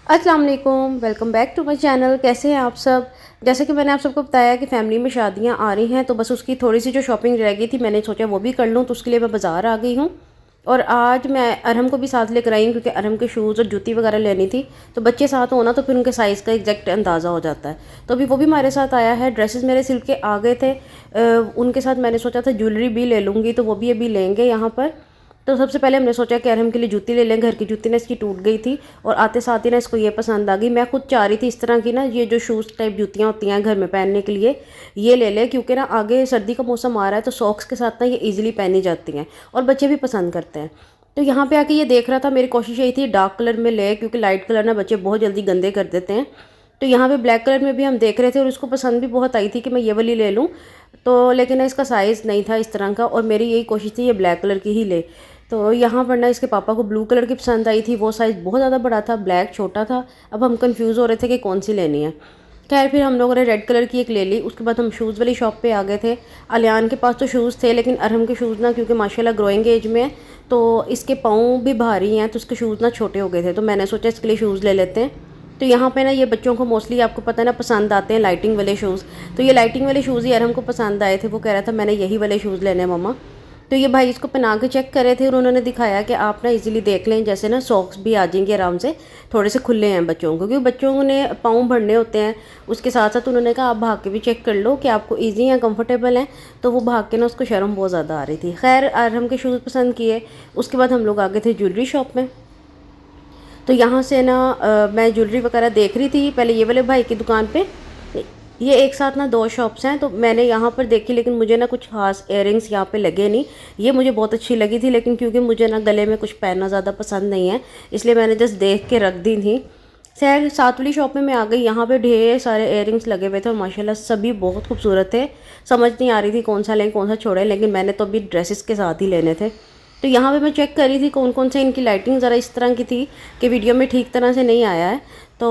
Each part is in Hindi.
अस्सलाम वालेकुम, welcome back to my channel. कैसे हैं आप सब। जैसे कि मैंने आप सबको बताया कि फ़ैमिली में शादियां आ रही हैं, तो बस उसकी थोड़ी सी जो शॉपिंग रह गई थी मैंने सोचा वो भी कर लूं, तो उसके लिए मैं बाज़ार आ गई हूं। और आज मैं अरहम को भी साथ लेकर आई हूँ क्योंकि अरहम के शूज़ और जूती वगैरह लेनी थी। तो बच्चे साथ हो ना तो फिर उनके साइज़ का एग्जैक्ट अंदाज़ा हो जाता है। तो अभी वो भी हमारे साथ आया है। ड्रेसेस मेरे सिल के आ गए थे। उनके साथ मैंने सोचा था ज्वेलरी भी ले लूँगी, तो वो भी अभी लेंगे यहाँ पर। तो सबसे पहले हमने सोचा कि अरहम के लिए जूती ले लें। घर की जूती ना इसकी टूट गई थी और आते साथ ही ना इसको ये पसंद आ गई। मैं खुद चाह रही थी इस तरह की ना, ये जो शूज़ टाइप जूतियाँ होती हैं घर में पहनने के लिए, ये ले लें क्योंकि ना आगे सर्दी का मौसम आ रहा है तो सॉक्स के साथ ना ये ईजिली पहनी जाती हैं और बच्चे भी पसंद करते हैं। तो यहाँ पे आके ये देख रहा था, मेरी कोशिश यही थी डार्क कलर में ले क्योंकि लाइट कलर ना बच्चे बहुत जल्दी गंदे कर देते हैं। तो यहाँ पे ब्लैक कलर में भी हम देख रहे थे और उसको पसंद भी बहुत आई थी कि मैं ये वाली ले लूँ। तो लेकिन ना इसका साइज़ नहीं था इस तरह का और मेरी यही कोशिश थी ये ब्लैक कलर की ही ले। तो यहाँ पर ना इसके पापा को ब्लू कलर की पसंद आई थी, वो साइज़ बहुत ज़्यादा बड़ा था, ब्लैक छोटा था। अब हम कंफ्यूज हो रहे थे कि कौन सी लेनी है। खैर फिर हम लोगों ने रेड कलर की एक ले ली। उसके बाद हम शूज़ वाली शॉप पे आ गए थे। अलियान के पास तो शूज़ थे लेकिन अरहम के शूज़ ना क्योंकि माशाल्लाह ग्रोइंग एज में है तो इसके पाँव भी भारी हैं, तो उसके शूज़ ना छोटे हो गए थे। तो मैंने सोचा इसके लिए शूज़ ले लेते हैं। तो यहाँ पे ना ये बच्चों को मोस्टली आपको पता है ना पसंद आते हैं लाइटिंग वाले शूज़। तो ये लाइटिंग वाले शूज़ ही अरहम को पसंद आए थे। वो कह रहा था मैंने यही वाले शूज़ लेने हैं मम्मा। तो ये भाई इसको पहना के चेक कर रहे थे और उन्होंने दिखाया कि आप ना इजीली देख लें, जैसे ना सॉक्स भी आ जाएंगे आराम से, थोड़े से खुले हैं बच्चों को क्योंकि बच्चों ने पाँव भरने होते हैं। उसके साथ साथ उन्होंने कहा आप भाग के भी चेक कर लो कि आपको ईजी हैं, कंफर्टेबल हैं। तो वो भाग के ना उसको शर्म बहुत ज़्यादा आ रही थी। खैर अरहम के शूज़ पसंद किए। उसके बाद हम लोग आ गए थे ज्वेलरी शॉप में। तो यहाँ से ना मैं ज्वेलरी वगैरह देख रही थी पहले ये वाले भाई की दुकान पे। ये एक साथ ना दो शॉप्स हैं तो मैंने यहाँ पर देखी, लेकिन मुझे ना कुछ खास इयररिंग्स यहाँ पे लगे नहीं। ये मुझे बहुत अच्छी लगी थी लेकिन क्योंकि मुझे ना गले में कुछ पहनना ज़्यादा पसंद नहीं है इसलिए मैंने जस्ट देख के रख दी थी। खैर साथ वाली शॉप में मैं आ गई। यहाँ पे ढेर सारे इयररिंग्स लगे हुए थे और माशाल्लाह सभी बहुत खूबसूरत थे। समझ नहीं आ रही थी कौन सा लें कौन सा छोड़ें, लेकिन मैंने तो अभी ड्रेसेस के साथ ही लेने थे। तो यहाँ पे मैं चेक कर रही थी कौन कौन से इनकी लाइटिंग ज़रा इस तरह की थी कि वीडियो में ठीक तरह से नहीं आया है। तो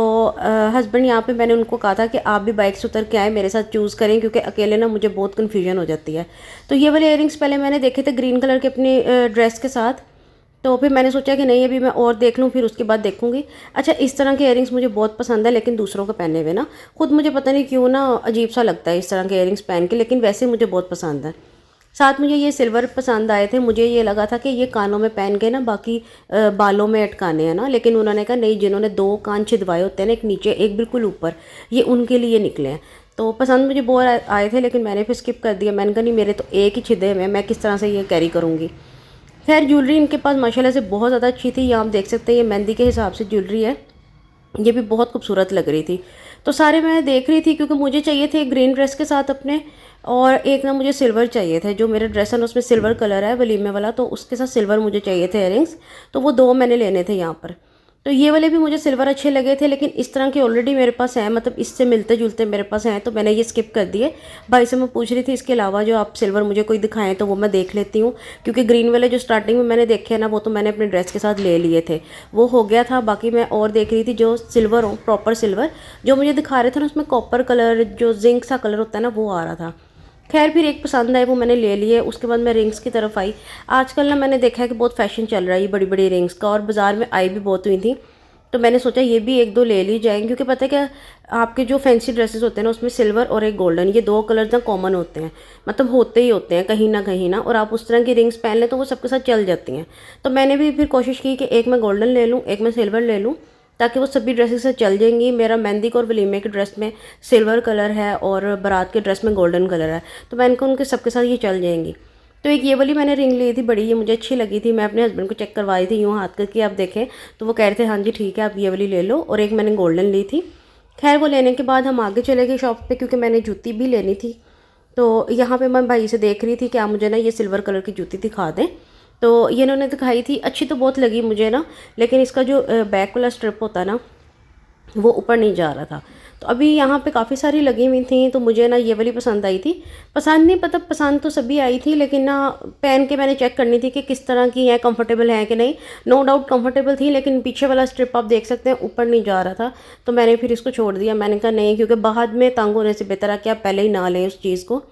हस्बैंड यहाँ पे मैंने उनको कहा था कि आप भी बाइक से उतर के आए मेरे साथ चूज़ करें क्योंकि अकेले ना मुझे बहुत कन्फ्यूजन हो जाती है। तो ये वाले इयररिंग्स पहले मैंने देखे थे ग्रीन कलर के अपनी ड्रेस के साथ। तो फिर मैंने सोचा कि नहीं अभी मैं और देख लूँ फिर उसके बाद देखूँगी। अच्छा इस तरह के इयररिंग्स मुझे बहुत पसंद है लेकिन दूसरों को पहने हुए ना खुद मुझे पता नहीं क्यों ना अजीब सा लगता है इस तरह के इयररिंग्स पहन के, लेकिन वैसे मुझे बहुत पसंद है। साथ मुझे ये सिल्वर पसंद आए थे। मुझे ये लगा था कि ये कानों में पहन के ना बाकी बालों में अटकाने हैं ना, लेकिन उन्होंने कहा नहीं, जिन्होंने दो कान छिदवाए होते हैं ना, एक नीचे एक बिल्कुल ऊपर, ये उनके लिए निकले हैं। तो पसंद मुझे बहुत आए थे लेकिन मैंने फिर स्किप कर दिया। मैंने कहा नहीं मेरे तो एक ही छिदे हुए हैं, मैं किस तरह से ये कैरी करूँगी। खैर ज्वेलरी इनके पास माशाल्लाह से बहुत ज़्यादा अच्छी थी। ये आप देख सकते हैं ये मेहंदी के हिसाब से ज्वेलरी है, ये भी बहुत खूबसूरत लग रही थी। तो सारे मैं देख रही थी क्योंकि मुझे चाहिए थे ग्रीन ड्रेस के साथ अपने, और एक ना मुझे सिल्वर चाहिए थे। जो मेरा ड्रेस है ना उसमें सिल्वर कलर है वलीमे वाला, तो उसके साथ सिल्वर मुझे चाहिए थे इयररिंग्स। तो वो दो मैंने लेने थे यहाँ पर। तो ये वाले भी मुझे सिल्वर अच्छे लगे थे लेकिन इस तरह के ऑलरेडी मेरे पास हैं, मतलब इससे मिलते जुलते मेरे पास हैं, तो मैंने ये स्किप कर दिए। भाई से मैं पूछ रही थी इसके अलावा जो आप सिल्वर मुझे कोई दिखाएं तो वो मैं देख लेती हूँ, क्योंकि ग्रीन वाले जो स्टार्टिंग में मैंने देखे हैं ना वो तो मैंने अपने ड्रेस के साथ ले लिए थे, वो हो गया था। बाकी मैं और देख रही थी जो सिल्वर हो, प्रॉपर सिल्वर जो मुझे दिखा रहे थे ना उसमें कॉपर कलर जो जिंक सा कलर होता है ना वो आ रहा था। खैर फिर एक पसंद आए वो मैंने ले लिए। उसके बाद मैं रिंग्स की तरफ आई। आजकल ना मैंने देखा है कि बहुत फैशन चल रहा है ये बड़ी बड़ी रिंग्स का, और बाज़ार में आई भी बहुत हुई थी। तो मैंने सोचा ये भी एक दो ले ली जाएंगे क्योंकि पता है क्या, आपके जो फैंसी ड्रेसेस होते हैं ना उसमें सिल्वर और एक गोल्डन, ये दो कलर ना कॉमन होते हैं, मतलब होते ही होते हैं कहीं ना, और आप उस तरह की रिंग्स पहन लें तो वो सबके साथ चल जाती हैं। तो मैंने भी फिर कोशिश की कि एक मैं गोल्डन ले लूँ एक मैं सिल्वर ले लूँ ताकि वो सभी ड्रेसेस से चल जाएंगी। मेरा मेहंदी और वलीमे के ड्रेस में सिल्वर कलर है और बारात के ड्रेस में गोल्डन कलर है, तो मैंने कहा उनके सबके साथ ये चल जाएंगी। तो एक ये वाली मैंने रिंग ली थी बड़ी, ये मुझे अच्छी लगी थी। मैं अपने हस्बैंड को चेक करवाई थी यूँ हाथ करके, आप देखें तो वो कह रहे थे हाँ जी ठीक है आप ये वाली ले लो, और एक मैंने गोल्डन ली थी। खैर वो लेने के बाद हम आगे चले गए शॉप पे क्योंकि मैंने जूती भी लेनी थी। तो यहाँ पे मैं भाई से देख रही थी कि आप मुझे ना ये सिल्वर कलर की जूती दिखा दें। तो ये इन्होंने दिखाई थी, अच्छी तो बहुत लगी मुझे ना, लेकिन इसका जो बैक वाला स्ट्रिप होता है ना वो ऊपर नहीं जा रहा था। तो अभी यहाँ पे काफ़ी सारी लगी हुई थी तो मुझे ना ये वाली पसंद आई थी। पसंद नहीं पता, पसंद तो सभी आई थी लेकिन ना पहन के मैंने चेक करनी थी कि किस तरह की है, कंफर्टेबल है कि नहीं। नो डाउट कंफर्टेबल थी लेकिन पीछे वाला स्ट्रिप आप देख सकते हैं ऊपर नहीं जा रहा था, तो मैंने फिर इसको छोड़ दिया। मैंने कहा नहीं, क्योंकि बाद में तंग होने से बेहतर है कि आप पहले ही ना लें उस चीज़ को,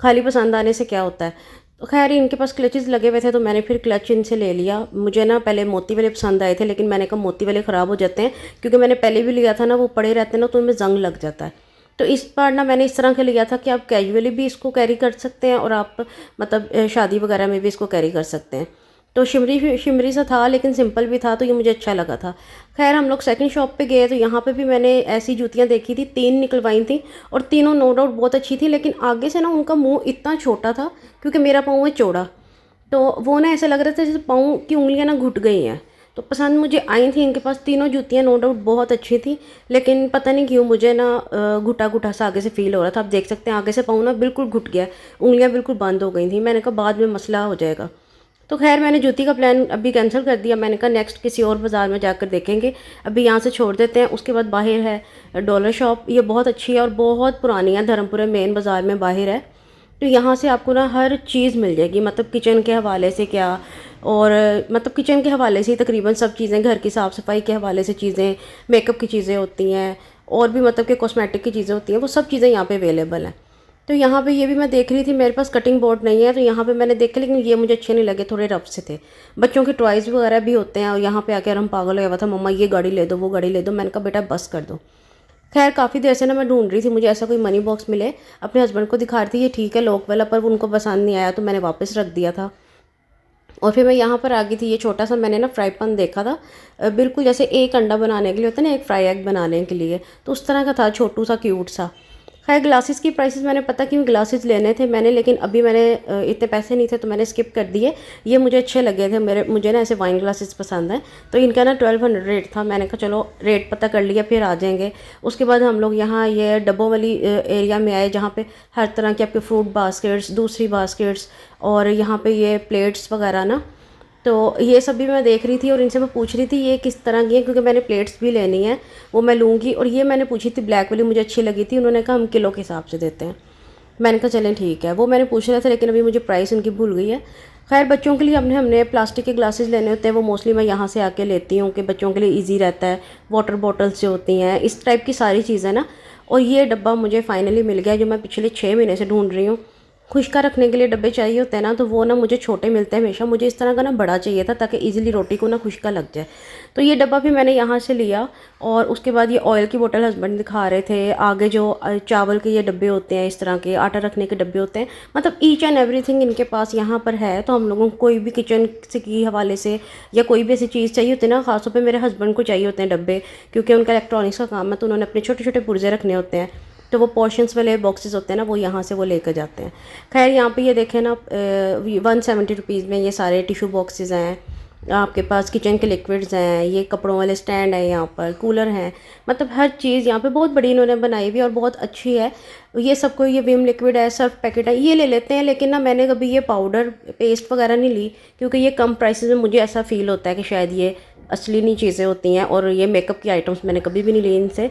खाली पसंद आने से क्या होता है। तो खैर इनके पास क्लचेस लगे हुए थे तो मैंने फिर क्लच इनसे ले लिया। मुझे ना पहले मोती वाले पसंद आए थे, लेकिन मैंने कहा मोती वाले ख़राब हो जाते हैं, क्योंकि मैंने पहले भी लिया था ना, वो पड़े रहते हैं ना तो उनमें जंग लग जाता है। तो इस बार ना मैंने इस तरह का लिया था कि आप कैजुअली भी इसको कैरी कर सकते हैं और आप मतलब शादी वगैरह में भी इसको कैरी कर सकते हैं। तो शिमरी शिमरी सा था लेकिन सिंपल भी था, तो ये मुझे अच्छा लगा था। खैर हम लोग सेकंड शॉप पे गए तो यहाँ पे भी मैंने ऐसी जूतियाँ देखी थी, 3 निकलवाई थी और तीनों नो डाउट बहुत अच्छी थी, लेकिन आगे से ना उनका मुंह इतना छोटा था क्योंकि मेरा पाँव है चौड़ा, तो वो ना ऐसा लग रहा था जैसे पाँव की उंगलियाँ ना घुट गई हैं। तो पसंद मुझे आई थी इनके पास तीनों जूतियाँ, नो डाउट बहुत अच्छी थी, लेकिन पता नहीं क्यों मुझे ना घुटा घुटा सा आगे से फील हो रहा था। आप देख सकते हैं आगे से पाँव ना बिल्कुल घुट गया, उंगलियाँ बिल्कुल बंद हो गई थी। मैंने कहा बाद में मसला हो जाएगा, तो खैर मैंने जूती का प्लान अभी कैंसिल कर दिया। मैंने कहा नेक्स्ट किसी और बाज़ार में जाकर देखेंगे, अभी यहाँ से छोड़ देते हैं। उसके बाद बाहर है डॉलर शॉप, ये बहुत अच्छी है और बहुत पुरानी है, धर्मपुरा मेन बाज़ार में बाहर है। तो यहाँ से आपको ना हर चीज़ मिल जाएगी, मतलब किचन के हवाले से क्या, और मतलब किचन के हवाले से ही तकरीबन सब चीज़ें, घर की साफ़ सफाई के हवाले से चीज़ें, मेकअप की चीज़ें होती हैं और भी मतलब कि कॉस्मेटिक की चीज़ें होती हैं, वो सब चीज़ें यहाँ पे अवेलेबल हैं। तो यहाँ पे ये भी मैं देख रही थी, मेरे पास कटिंग बोर्ड नहीं है तो यहाँ पे मैंने देखे, लेकिन ये मुझे अच्छे नहीं लगे, थोड़े रफ से थे। बच्चों के टॉयज़ वगैरह भी होते हैं और यहाँ पे आकर हम पागल हो गया था, मम्मा ये गाड़ी ले दो वो गाड़ी ले दो। मैंने कहा बेटा बस कर दो। खैर काफ़ी देर से ना मैं ढूंढ रही थी, मुझे ऐसा कोई मनी बॉक्स मिले। अपने हस्बैंड को दिखा रही थी ये ठीक है लॉक वाला, पर उनको पसंद नहीं आया तो मैंने वापस रख दिया था। और फिर मैं यहाँ पर आ गई थी, ये छोटा सा मैंने ना फ्राई पैन देखा था, बिल्कुल जैसे एक अंडा बनाने के लिए होता है ना, एक फ्राई एग बनाने के लिए, तो उस तरह का था, छोटू सा क्यूट सा। खैर ग्लासेस की प्राइसेस मैंने पता क्यों ग्लासेस लेने थे मैंने, लेकिन अभी मैंने इतने पैसे नहीं थे तो मैंने स्किप कर दिए। ये मुझे अच्छे लगे थे, मुझे ना ऐसे वाइन ग्लासेस पसंद हैं, तो इनका ना 1200 रेट था। मैंने कहा चलो रेट पता कर लिया फिर आ जाएंगे। उसके बाद हम लोग यहाँ ये डब्बों वाली एरिया में आए, जहाँ पे हर तरह के आपके फ्रूट बास्केट्स, दूसरी बास्केट्स और यहाँ पे ये प्लेट्स वगैरह ना, तो ये सब भी मैं देख रही थी और इनसे मैं पूछ रही थी ये किस तरह की है, क्योंकि मैंने प्लेट्स भी लेनी है, वो मैं लूँगी। और ये मैंने पूछी थी ब्लैक वाली, मुझे अच्छी लगी थी, उन्होंने कहा हम किलो के हिसाब से देते हैं। मैंने कहा चलें ठीक है, वो मैंने पूछ रहा था लेकिन अभी मुझे प्राइस उनकी भूल गई है। खैर बच्चों के लिए हमने प्लास्टिक के ग्लासेस लेने होते हैं, वो मोस्टली मैं यहाँ से आके लेती हूँ कि बच्चों के लिए ईजी रहता है। वाटर बॉटल्स जो होती हैं, इस टाइप की सारी चीज़ें ना। और ये डब्बा मुझे फाइनली मिल गया, जो मैं पिछले 6 महीने से ढूंढ रही हूँ। खुश्का रखने के लिए डब्बे चाहिए होते हैं ना, तो वो ना मुझे छोटे मिलते हैं हमेशा, मुझे इस तरह का ना बड़ा चाहिए था ताकि इजीली रोटी को ना खुश्का लग जाए। तो ये डब्बा भी मैंने यहाँ से लिया। और उसके बाद ये ऑयल की बोतल हस्बैंड दिखा रहे थे, आगे जो चावल के ये डब्बे होते हैं, इस तरह के आटा रखने के डब्बे होते हैं, मतलब ईच एंड एवरीथिंग इनके पास यहाँ पर है। तो हम लोगों को कोई भी किचन से की हवाले से या कोई भी ऐसी चीज़ चाहिए होती है ना, खासतौर पर मेरे हस्बैंड को चाहिए होते हैं डब्बे, क्योंकि उनका इलेक्ट्रॉनिक्स का काम है, तो उन्होंने अपने छोटे छोटे पुर्जे रखने होते हैं, तो वो पोर्शंस वाले बॉक्सेस होते हैं ना, वो यहाँ से वो लेकर जाते हैं। खैर यहाँ पे ये देखें ना 170 रुपीज़ में ये सारे टिशू बॉक्सेस हैं, आपके पास किचन के लिक्विड्स हैं, ये कपड़ों वाले स्टैंड है, यहाँ पर कूलर हैं, मतलब हर चीज़ यहाँ पे बहुत बड़ी इन्होंने बनाई हुई और बहुत अच्छी है। ये सबको ये विम लिक्विड है, सर्फ पैकेट है, ये ले लेते हैं, लेकिन ना मैंने कभी ये पाउडर पेस्ट वगैरह नहीं ली, क्योंकि ये कम प्राइसेस में मुझे ऐसा फ़ील होता है कि शायद ये असली नहीं चीज़ें होती हैं। और ये मेकअप की आइटम्स मैंने कभी भी नहीं ली इनसे,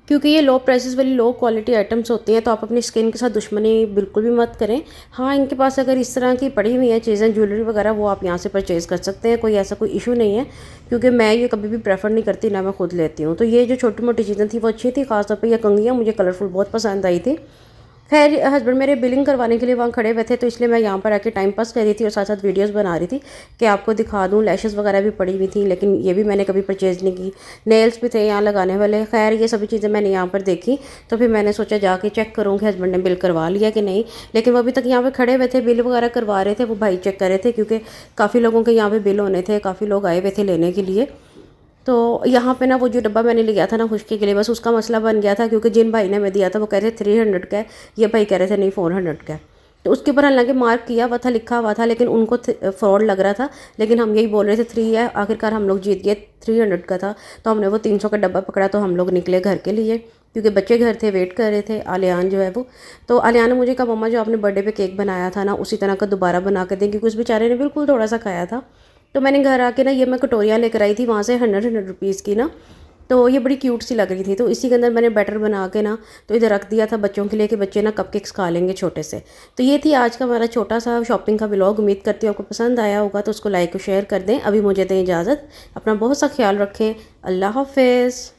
क्योंकि ये लो प्राइसेस वाली लो क्वालिटी आइटम्स होती हैं, तो आप अपनी स्किन के साथ दुश्मनी बिल्कुल भी मत करें। हाँ इनके पास अगर इस तरह की पड़ी हुई हैं चीज़ें, ज्वेलरी वगैरह, वो आप यहाँ से परचेज़ कर सकते हैं, कोई ऐसा कोई इशू नहीं है, क्योंकि मैं ये कभी भी प्रेफर नहीं करती, ना मैं खुद लेती हूँ। तो ये जो छोटी मोटी चीज़ें थी वो अच्छी थी, खासतौर पर ये कंघियाँ मुझे कलरफुल बहुत पसंद आई थी। खैर हस्बैंड मेरे बिलिंग करवाने के लिए वहाँ खड़े हुए थे, तो इसलिए मैं यहाँ पर आके टाइम पास कर रही थी और साथ साथ वीडियोस बना रही थी कि आपको दिखा दूँ। लैशेस वगैरह भी पड़ी हुई थी, लेकिन ये भी मैंने कभी परचेज़ नहीं की। नेल्स भी थे यहाँ लगाने वाले। खैर ये सभी चीज़ें मैंने यहाँ पर देखी, तो फिर मैंने सोचा जाके चेक करूँ कि हस्बैंड ने बिल करवा लिया कि नहीं, लेकिन वो अभी तक यहाँ पर खड़े हुए थे, बिल वगैरह करवा रहे थे, वो भाई चेक कर रहे थे, क्योंकि काफ़ी लोगों के यहाँ पर बिल होने थे, काफ़ी लोग आए हुए थे लेने के लिए। तो यहाँ पे ना वो जो डब्बा मैंने लिया था ना खुश्की के लिए, बस उसका मसला बन गया था, क्योंकि जिन भाई ने मैं दिया था वो कह रहे थे 300 का है, ये भाई कह रहे थे नहीं 400 का है। तो उसके ऊपर हालांकि मार्क किया हुआ था, लिखा हुआ था, लेकिन उनको फ्रॉड लग रहा था, लेकिन हम यही बोल रहे थे 3 है। आखिरकार हम लोग जीत गए, 300 का था, तो हमने वो 300 का डब्बा पकड़ा, तो हम लोग निकले घर के लिए, क्योंकि बच्चे घर थे, वेट कर रहे थे। आलियान जो है वो, तो आलियान ने मुझे कहा मम्मा जो आपने बर्थडे पे केक बनाया था ना, उसी तरह का दोबारा बना कर दें, क्योंकि उस बेचारे ने बिल्कुल थोड़ा सा खाया था। तो मैंने घर आके ना ये मैं कटोरियाँ लेकर आई थी वहाँ से 100 रुपीज़ की ना, तो ये बड़ी क्यूट सी लग रही थी, तो इसी के अंदर मैंने बैटर बना के ना तो इधर रख दिया था बच्चों के लिए कि बच्चे ना कपकेक्स खा लेंगे छोटे से। तो ये थी आज का हमारा छोटा सा शॉपिंग का व्लॉग। उम्मीद करती हूँ आपको पसंद आया होगा, तो उसको लाइक और शेयर कर दें। अभी मुझे दें इजाज़त, अपना बहुत सा ख्याल रखें। अल्लाह हाफिज़।